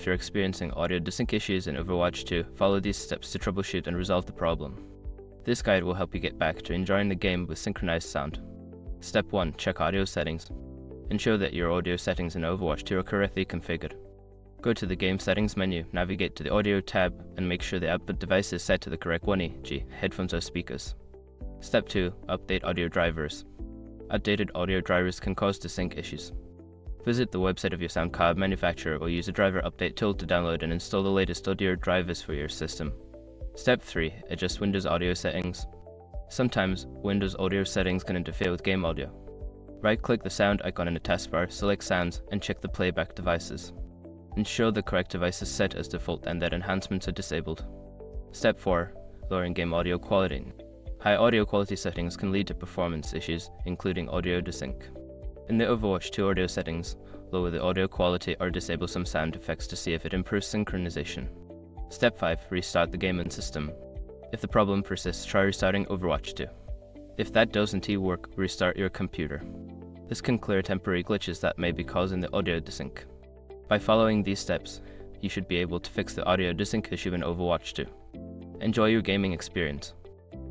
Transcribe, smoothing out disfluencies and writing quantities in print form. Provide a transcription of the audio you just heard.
If you're experiencing audio desync issues in Overwatch 2, follow these steps to troubleshoot and resolve the problem. This guide will help you get back to enjoying the game with synchronized sound. Step 1. Check audio settings. Ensure that your audio settings in Overwatch 2 are correctly configured. Go to the Game Settings menu, navigate to the Audio tab, and make sure the output device is set to the correct 1, e.g. headphones or speakers. Step 2. Update audio drivers. Outdated audio drivers can cause desync issues. Visit the website of your sound card manufacturer or use a driver update tool to download and install the latest audio drivers for your system. Step 3. Adjust Windows audio settings. Sometimes, Windows audio settings can interfere with game audio. Right-click the sound icon in the taskbar, select Sounds, and check the playback devices. Ensure the correct device is set as default and that enhancements are disabled. Step 4. Lowering game audio quality. High audio quality settings can lead to performance issues, including audio desync. In the Overwatch 2 audio settings, lower the audio quality or disable some sound effects to see if it improves synchronization. Step 5. Restart the game and system. If the problem persists, try restarting Overwatch 2. If that doesn't work, restart your computer. This can clear temporary glitches that may be causing the audio desync. By following these steps, you should be able to fix the audio desync issue in Overwatch 2. Enjoy your gaming experience.